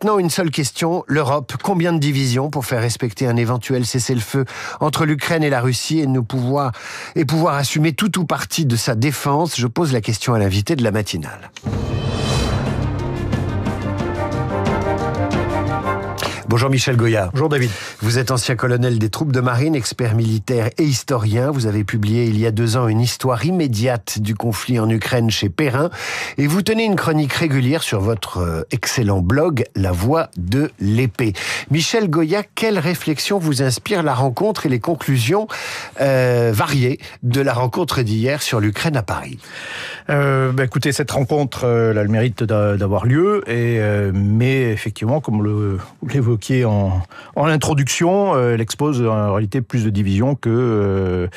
Maintenant, une seule question. L'Europe, combien de divisions pour faire respecter un éventuel cessez-le-feu entre l'Ukraine et la Russie et pouvoir assumer tout ou partie de sa défense? Je pose la question à l'invité de la matinale. Bonjour Michel Goya. Bonjour David. Vous êtes ancien colonel des troupes de marine, expert militaire et historien. Vous avez publié il y a 2 ans une histoire immédiate du conflit en Ukraine chez Perrin. Et vous tenez une chronique régulière sur votre excellent blog, La Voix de l'Épée. Michel Goya, quelle réflexion vous inspire la rencontre et les conclusions variées de la rencontre d'hier sur l'Ukraine à Paris? Écoutez, cette rencontre elle a le mérite d'avoir lieu, mais effectivement, comme vous l'évoquiez en introduction, elle expose en réalité plus de division que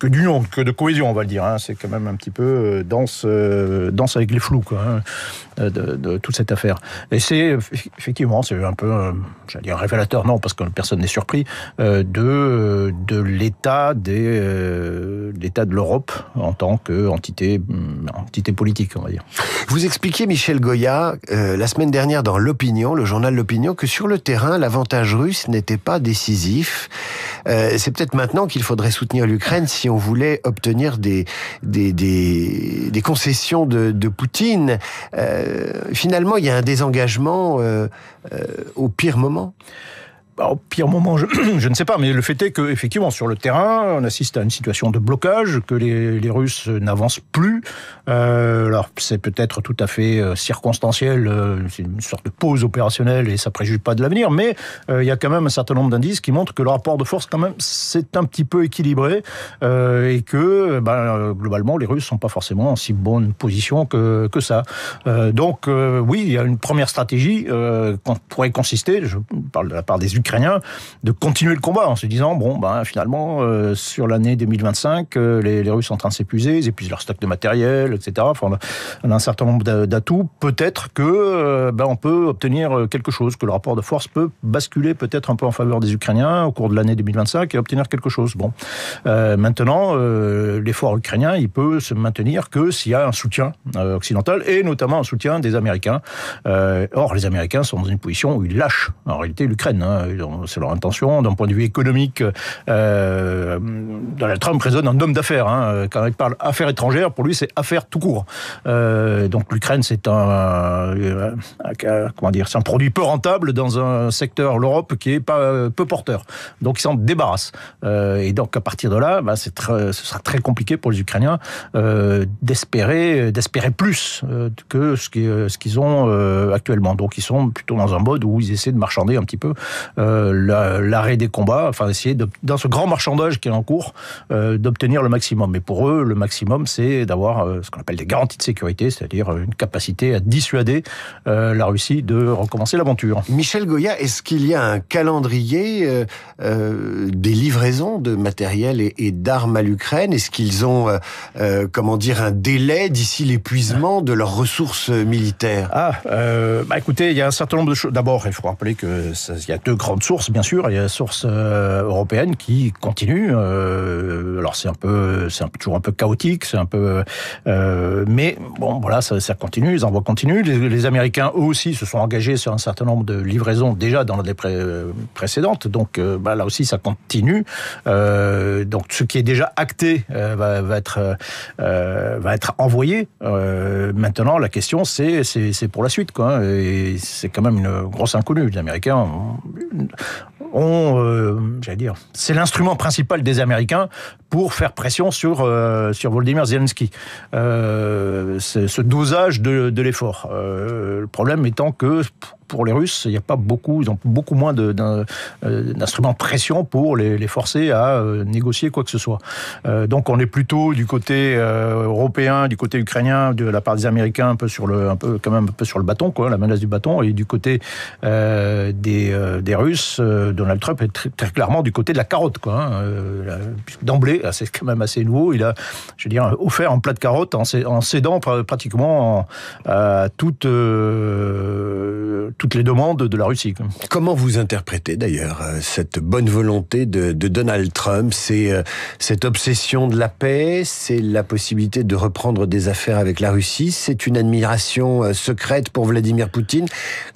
d'union, que de cohésion, on va le dire. C'est quand même un petit peu danse avec les flous, quoi, de toute cette affaire. Et c'est effectivement, c'est un peu, j'allais dire révélateur, non, parce que personne n'est surpris, de l'état de l'Europe en tant qu'entité politique, on va dire. Vous expliquiez, Michel Goya, la semaine dernière dans l'Opinion, le journal L'Opinion, que sur le terrain, l'avantage russe n'était pas décisif. C'est peut-être maintenant qu'il faudrait soutenir l'Ukraine si on voulait obtenir des concessions de Poutine. Finalement, il y a un désengagement au pire moment. Au pire moment, je ne sais pas, mais le fait est que, effectivement, sur le terrain, on assiste à une situation de blocage, que les Russes n'avancent plus. Alors, c'est peut-être tout à fait circonstanciel, c'est une sorte de pause opérationnelle et ça préjuge pas de l'avenir, mais il y a quand même un certain nombre d'indices qui montrent que le rapport de force, quand même, c'est un petit peu équilibré et que, globalement, les Russes sont pas forcément en si bonne position que ça. Donc, oui, il y a une première stratégie qui pourrait consister, je parle de la part des Ukrainiens, de continuer le combat en se disant, finalement, sur l'année 2025, les Russes sont en train de s'épuiser, ils épuisent leur stock de matériel, etc. Enfin, on a un certain nombre d'atouts. Peut-être que on peut obtenir quelque chose, que le rapport de force peut basculer peut-être un peu en faveur des Ukrainiens au cours de l'année 2025 et obtenir quelque chose. Maintenant, l'effort ukrainien, il peut se maintenir que s'il y a un soutien occidental et notamment un soutien des Américains. Or, les Américains sont dans une position où ils lâchent en réalité l'Ukraine. C'est leur intention. D'un point de vue économique, Donald Trump résonne un homme d'affaires. Quand il parle affaires étrangères, pour lui, c'est affaires tout court. Donc l'Ukraine, c'est c'est un produit peu rentable dans un secteur, l'Europe, qui est peu porteur. Donc ils s'en débarrassent. Et donc à partir de là, ce sera très compliqué pour les Ukrainiens d'espérer plus que ce qu'ils ont actuellement. Donc ils sont plutôt dans un mode où ils essaient de marchander un petit peu l'arrêt des combats, enfin essayer dans ce grand marchandage qui est en cours, d'obtenir le maximum. Mais pour eux, le maximum, c'est d'avoir ce qu'on appelle des garanties de sécurité, c'est-à-dire une capacité à dissuader la Russie de recommencer l'aventure. Michel Goya, est-ce qu'il y a un calendrier des livraisons de matériel et d'armes à l'Ukraine? Est-ce qu'ils ont, un délai d'ici l'épuisement de leurs ressources militaires? Écoutez, il y a un certain nombre de choses. D'abord, il faut rappeler qu'il y a 2 grandes sources, bien sûr. Il y a la source européenne qui continue. Alors c'est toujours un peu chaotique, mais ça continue. Les envois continuent. Les Américains, eux aussi, se sont engagés sur un certain nombre de livraisons déjà dans l'année précédente. Donc là aussi, ça continue. Donc ce qui est déjà acté va être envoyé. Maintenant, la question, c'est pour la suite, quoi. Et c'est quand même une grosse inconnue. Les Américains c'est l'instrument principal des Américains pour faire pression sur Volodymyr Zelensky. Ce dosage de l'effort. Le problème étant que pour les Russes, ils ont beaucoup moins d'instruments de pression pour les forcer à négocier quoi que ce soit. Donc on est plutôt du côté européen, du côté ukrainien, de la part des Américains, un peu sur le bâton, quoi, la menace du bâton, et du côté des Russes, Donald Trump est très, très clairement du côté de la carotte, quoi. D'emblée, c'est quand même assez nouveau. Il a, offert un plat de carottes en cédant pratiquement à toute toutes les demandes de la Russie. Comment vous interprétez d'ailleurs cette bonne volonté de Donald Trump? C'est cette obsession de la paix, c'est la possibilité de reprendre des affaires avec la Russie, c'est une admiration secrète pour Vladimir Poutine.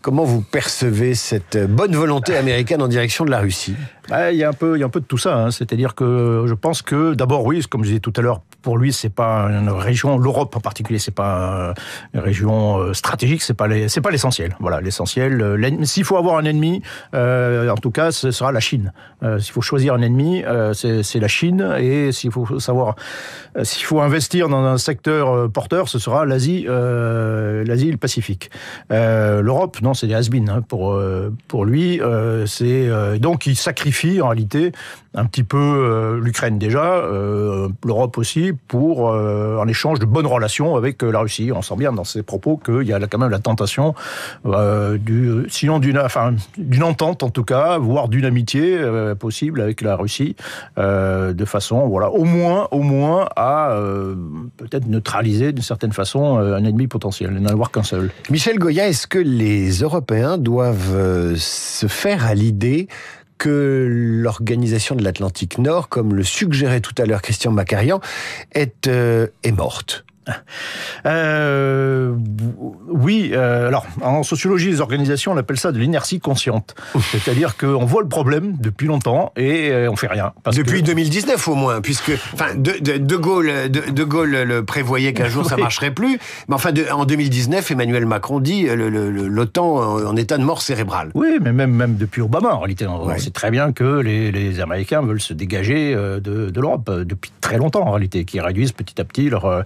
Comment vous percevez cette bonne volonté américaine en direction de la Russie? Il y a un peu de tout ça, hein. C'est-à-dire que je pense que d'abord, oui, comme je disais tout à l'heure, pour lui, c'est pas une région, l'Europe en particulier, c'est pas une région stratégique, c'est pas l'essentiel. Voilà, l'essentiel. S'il faut avoir un ennemi, en tout cas, ce sera la Chine. S'il faut choisir un ennemi, c'est la Chine. Et s'il faut investir dans un secteur porteur, ce sera l'Asie et le Pacifique. L'Europe, non, c'est des has-been, hein, pour lui. Donc il sacrifie en réalité un petit peu l'Ukraine déjà, l'Europe aussi, en échange de bonnes relations avec la Russie. On sent bien dans ses propos qu'il y a quand même la tentation d'une entente en tout cas, voire d'une amitié possible avec la Russie, de façon, voilà, au moins à peut-être neutraliser d'une certaine façon un ennemi potentiel, n'en avoir qu'un seul. Michel Goya, est-ce que les Européens doivent se faire à l'idée que l'organisation de l'Atlantique Nord, comme le suggérait tout à l'heure Christian Macarian, est morte? Oui, alors en sociologie des organisations, on appelle ça de l'inertie consciente. C'est-à-dire qu'on voit le problème depuis longtemps et on fait rien. Depuis 2019 au moins, puisque De Gaulle le prévoyait qu'un jour ça marcherait plus, mais enfin en 2019, Emmanuel Macron dit l'OTAN en état de mort cérébrale. Oui, mais même depuis Obama en réalité, on sait très bien que les Américains veulent se dégager de l'Europe depuis très longtemps en réalité, qui réduisent petit à petit leur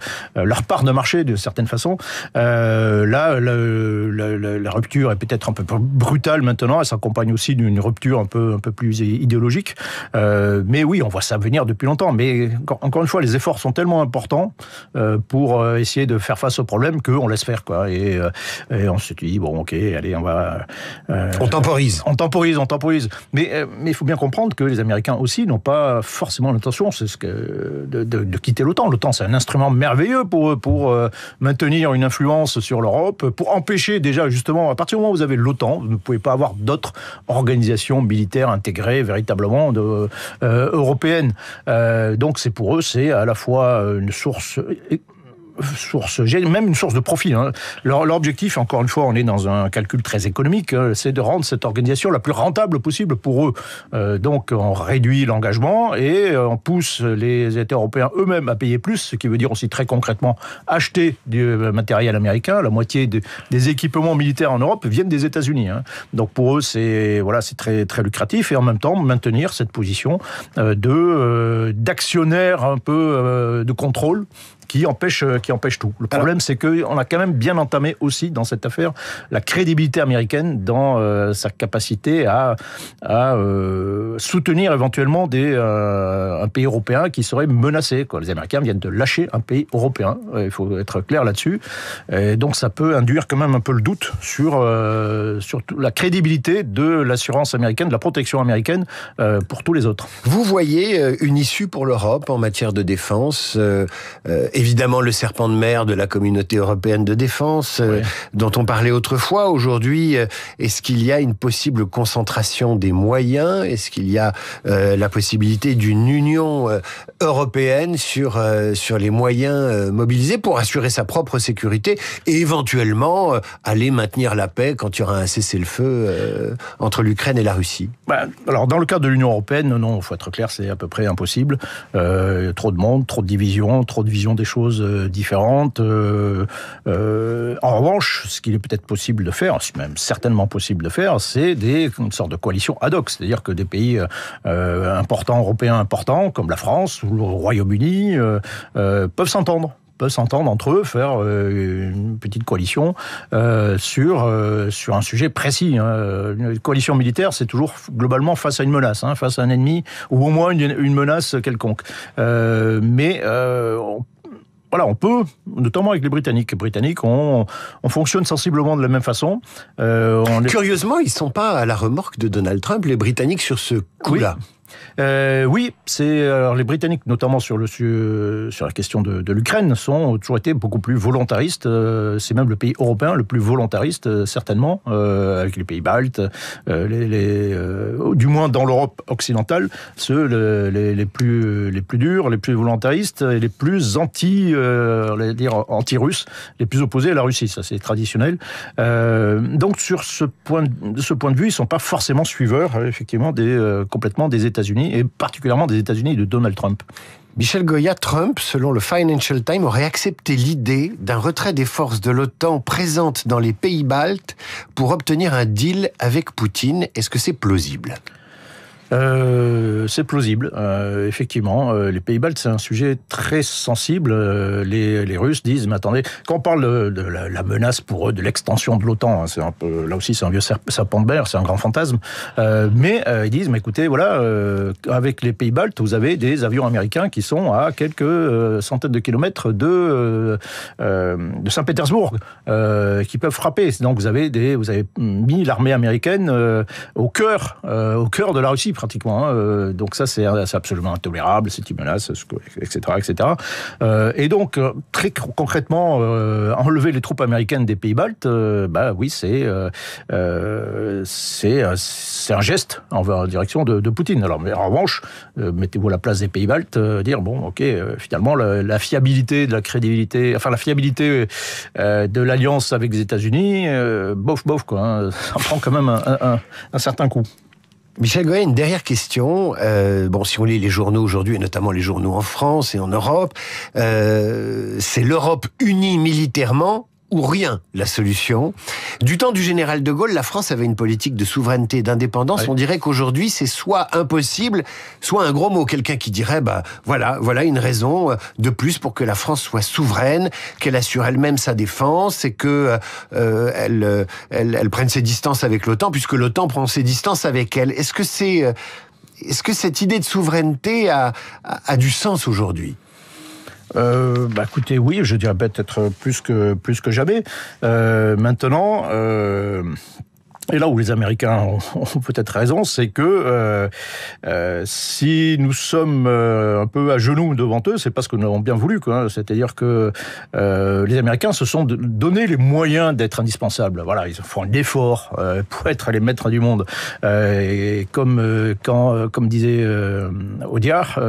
part de marché de certaine façon. Là, la rupture est peut-être un peu brutale maintenant, elle s'accompagne aussi d'une rupture un peu plus idéologique. Mais oui, on voit ça venir depuis longtemps. Mais encore une fois, les efforts sont tellement importants pour essayer de faire face au problème qu'on laisse faire, quoi. Et on se dit, bon, ok, allez, on va... on temporise. On temporise. Mais il faut bien comprendre que les Américains aussi n'ont pas forcément l'intention de quitter l'OTAN. L'OTAN, c'est un instrument merveilleux pour maintenir une influence sur l'Europe, pour empêcher déjà, justement, à partir du moment où vous avez l'OTAN, vous ne pouvez pas avoir d'autres organisations militaires intégrées véritablement européennes. Donc c'est pour eux, c'est à la fois une source, même une source de profit. Hein. Leur objectif, encore une fois, on est dans un calcul très économique, c'est de rendre cette organisation la plus rentable possible pour eux. Donc on réduit l'engagement et on pousse les États européens eux-mêmes à payer plus, ce qui veut dire aussi très concrètement acheter du matériel américain. La moitié des équipements militaires en Europe viennent des États-Unis. Hein. Donc pour eux, c'est très, très lucratif et en même temps maintenir cette position d'actionnaire un peu de contrôle qui empêche tout. Le problème, c'est qu'on a quand même bien entamé aussi dans cette affaire la crédibilité américaine dans sa capacité à soutenir éventuellement un pays européen qui serait menacé, quoi. Les Américains viennent de lâcher un pays européen. Il faut être clair là-dessus. Et donc ça peut induire quand même un peu le doute sur la crédibilité de l'assurance américaine, de la protection américaine pour tous les autres. Vous voyez une issue pour l'Europe en matière de défense évidemment le serpent de mer de la communauté européenne de défense, dont on parlait autrefois. Aujourd'hui, est-ce qu'il y a une possible concentration des moyens? Est-ce qu'il y a la possibilité d'une union européenne sur les moyens mobilisés pour assurer sa propre sécurité et éventuellement aller maintenir la paix quand il y aura un cessez-le-feu entre l'Ukraine et la Russie? Alors, dans le cadre de l'Union européenne, non, il faut être clair, c'est à peu près impossible. Trop de monde, trop de divisions, trop de visions des choses différentes. En revanche, ce qu'il est peut-être possible de faire, même certainement possible de faire, c'est une sorte de coalition ad hoc, c'est-à-dire que des pays européens importants, comme la France ou le Royaume-Uni, peuvent s'entendre entre eux, faire une petite coalition sur un sujet précis. Hein. Une coalition militaire, c'est toujours globalement face à une menace, hein, face à un ennemi, ou au moins une menace quelconque. On peut, notamment avec les Britanniques. Les Britanniques, on fonctionne sensiblement de la même façon. Curieusement, ils ne sont pas à la remorque de Donald Trump, les Britanniques, sur ce coup-là. Oui, alors les Britanniques, notamment sur la question de l'Ukraine, ont toujours été beaucoup plus volontaristes. C'est même le pays européen le plus volontariste, certainement, avec les pays baltes, du moins dans l'Europe occidentale, ceux les plus durs, les plus volontaristes et les plus anti-russes, les plus opposés à la Russie. Ça, c'est traditionnel. Donc, de ce point de vue, ils sont pas forcément suiveurs, effectivement, complètement des États-Unis, et particulièrement des États-Unis et de Donald Trump. Michel Goya, Trump, selon le Financial Times, aurait accepté l'idée d'un retrait des forces de l'OTAN présentes dans les pays baltes pour obtenir un deal avec Poutine. Est-ce que c'est plausible ? C'est plausible, effectivement. Les pays baltes, c'est un sujet très sensible. Les Russes disent, mais attendez, quand on parle de la menace pour eux, de l'extension de l'OTAN, hein, c'est un peu, là aussi, c'est un vieux serpent de mer, c'est un grand fantasme. Mais ils disent, mais écoutez, voilà, avec les pays baltes, vous avez des avions américains qui sont à quelques centaines de kilomètres de Saint-Pétersbourg, qui peuvent frapper. Donc vous avez mis l'armée américaine au cœur de la Russie, pratiquement. Donc ça, c'est absolument intolérable, c'est une menace, etc., etc. Et donc, très concrètement, enlever les troupes américaines des pays baltes, oui, c'est un geste en direction de Poutine. Alors, mais en revanche, mettez-vous à la place des pays baltes, dire, bon, ok, finalement, la fiabilité, de la crédibilité, enfin, la fiabilité de l'alliance avec les États-Unis, bof, quoi, hein, ça prend quand même un certain coup. Michel Goya, une dernière question. Si on lit les journaux aujourd'hui, et notamment les journaux en France et en Europe, c'est l'Europe unie militairement ou rien, la solution. Du temps du général de Gaulle, la France avait une politique de souveraineté et d'indépendance. Oui. On dirait qu'aujourd'hui, c'est soit impossible, soit un gros mot. Quelqu'un qui dirait, voilà une raison de plus pour que la France soit souveraine, qu'elle assure elle-même sa défense et que elle prenne ses distances avec l'OTAN, puisque l'OTAN prend ses distances avec elle. Est-ce que cette idée de souveraineté a du sens aujourd'hui ? Écoutez, oui, je dirais peut-être plus que jamais. Maintenant, et là où les Américains ont peut-être raison, c'est que si nous sommes un peu à genoux devant eux, c'est parce que nous avons bien voulu, quoi. C'est-à-dire que les Américains se sont donné les moyens d'être indispensables. Voilà, ils font un effort pour être les maîtres du monde. Et comme disait Audiard,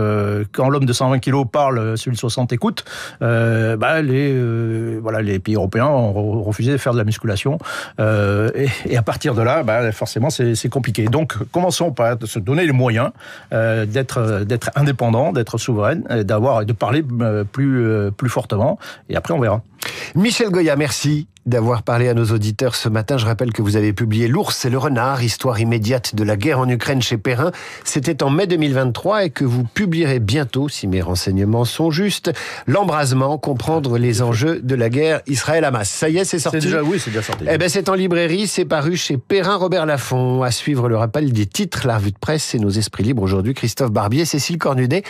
quand l'homme de 120 kilos parle, celui de 60 écoute. Les pays européens ont refusé de faire de la musculation. Et à partir de là, forcément, c'est compliqué. Donc, commençons par se donner les moyens d'être indépendants, d'être souveraines, de parler plus fortement. Et après, on verra. Michel Goya, merci d'avoir parlé à nos auditeurs ce matin. Je rappelle que vous avez publié L'ours et le renard, histoire immédiate de la guerre en Ukraine chez Perrin. C'était en mai 2023 et que vous publierez bientôt, si mes renseignements sont justes, L'embrasement, comprendre les enjeux de la guerre Israël-Hamas. Ça y est, c'est sorti ? C'est déjà sorti. C'est en librairie, c'est paru chez Perrin Robert Laffont. À suivre le rappel des titres, la revue de presse et nos esprits libres aujourd'hui. Christophe Barbier, Cécile Cornudet.